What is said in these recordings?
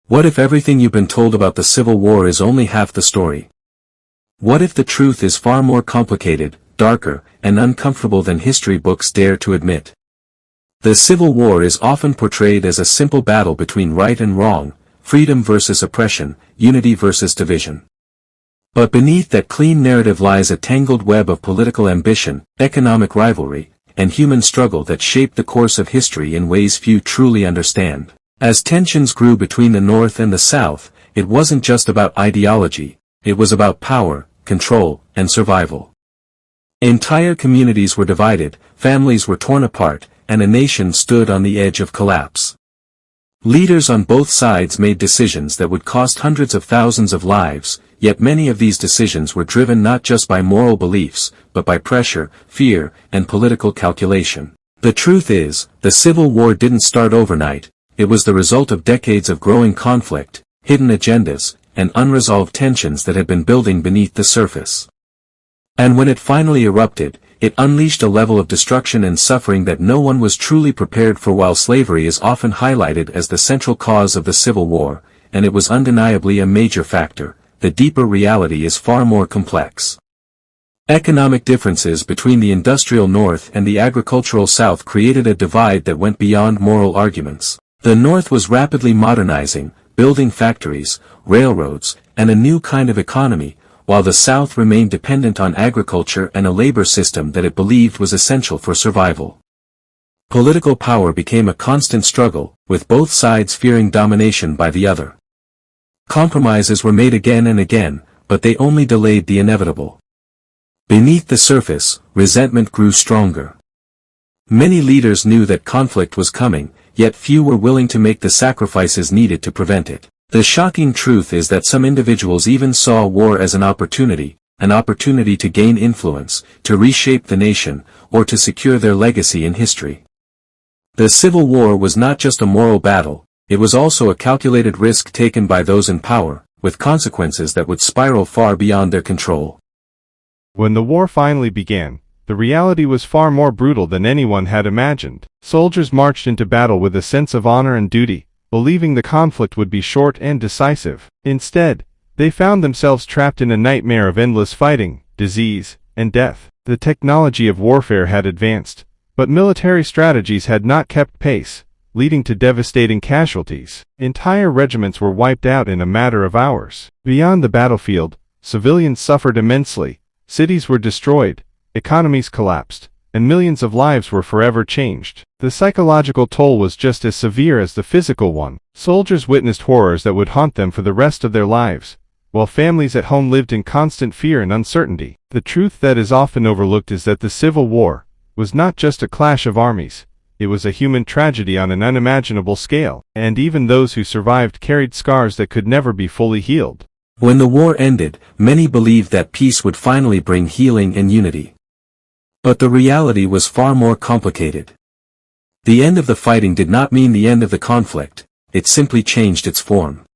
What if everything you've been told about the Civil War is only half the story? What if the truth is far more complicated, darker, and uncomfortable than history books dare to admit? The Civil War is often portrayed as a simple battle between right and wrong, freedom versus oppression, unity versus division. But beneath that clean narrative lies a tangled web of political ambition, economic rivalry, and human struggle that shaped the course of history in ways few truly understand. As tensions grew between the North and the South, it wasn't just about ideology, it was about power, control, and survival. Entire communities were divided, families were torn apart, and a nation stood on the edge of collapse. Leaders on both sides made decisions that would cost hundreds of thousands of lives, yet many of these decisions were driven not just by moral beliefs, but by pressure, fear, and political calculation. The truth is, the Civil War didn't start overnight. It was the result of decades of growing conflict, hidden agendas, and unresolved tensions that had been building beneath the surface. And when it finally erupted, it unleashed a level of destruction and suffering that no one was truly prepared for. While slavery is often highlighted as the central cause of the Civil War, and it was undeniably a major factor, the deeper reality is far more complex. Economic differences between the industrial North and the agricultural South created a divide that went beyond moral arguments. The North was rapidly modernizing, building factories, railroads, and a new kind of economy, while the South remained dependent on agriculture and a labor system that it believed was essential for survival. Political power became a constant struggle, with both sides fearing domination by the other. Compromises were made again and again, but they only delayed the inevitable. Beneath the surface, resentment grew stronger. Many leaders knew that conflict was coming, yet few were willing to make the sacrifices needed to prevent it. The shocking truth is that some individuals even saw war as an opportunity to gain influence, to reshape the nation, or to secure their legacy in history. The Civil War was not just a moral battle, it was also a calculated risk taken by those in power, with consequences that would spiral far beyond their control. When the war finally began, the reality was far more brutal than anyone had imagined. Soldiers marched into battle with a sense of honor and duty, believing the conflict would be short and decisive. Instead, they found themselves trapped in a nightmare of endless fighting, disease, and death. The technology of warfare had advanced, but military strategies had not kept pace, leading to devastating casualties. Entire regiments were wiped out in a matter of hours. Beyond the battlefield, civilians suffered immensely, cities were destroyed, economies collapsed, and millions of lives were forever changed. The psychological toll was just as severe as the physical one. Soldiers witnessed horrors that would haunt them for the rest of their lives, while families at home lived in constant fear and uncertainty. The truth that is often overlooked is that the Civil War was not just a clash of armies, it was a human tragedy on an unimaginable scale, and even those who survived carried scars that could never be fully healed. When the war ended, many believed that peace would finally bring healing and unity. But the reality was far more complicated. The end of the fighting did not mean the end of the conflict, it simply changed its form.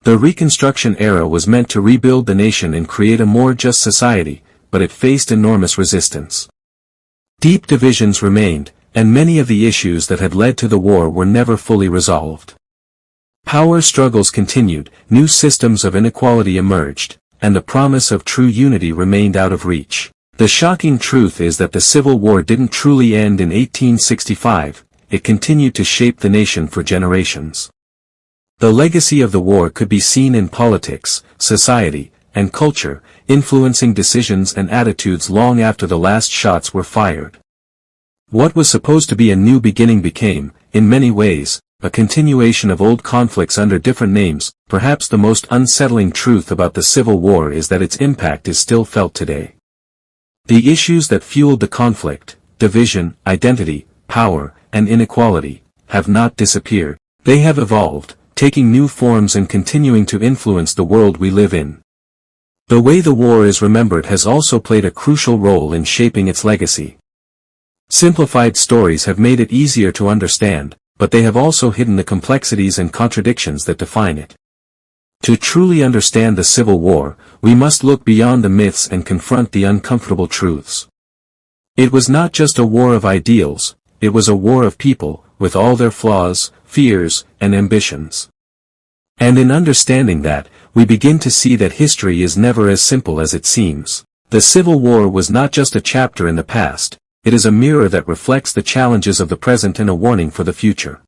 The Reconstruction era was meant to rebuild the nation and create a more just society, but it faced enormous resistance. Deep divisions remained, and many of the issues that had led to the war were never fully resolved. Power struggles continued, new systems of inequality emerged, and the promise of true unity remained out of reach. The shocking truth is that the Civil War didn't truly end in 1865, it continued to shape the nation for generations. The legacy of the war could be seen in politics, society, and culture, influencing decisions and attitudes long after the last shots were fired. What was supposed to be a new beginning became, in many ways, a continuation of old conflicts under different names. Perhaps the most unsettling truth about the Civil War is that its impact is still felt today. The issues that fueled the conflict, division, identity, power, and inequality, have not disappeared. They have evolved, taking new forms and continuing to influence the world we live in. The way the war is remembered has also played a crucial role in shaping its legacy. Simplified stories have made it easier to understand, but they have also hidden the complexities and contradictions that define it. To truly understand the Civil War, we must look beyond the myths and confront the uncomfortable truths. It was not just a war of ideals, it was a war of people, with all their flaws, fears, and ambitions. And in understanding that, we begin to see that history is never as simple as it seems. The Civil War was not just a chapter in the past, it is a mirror that reflects the challenges of the present and a warning for the future.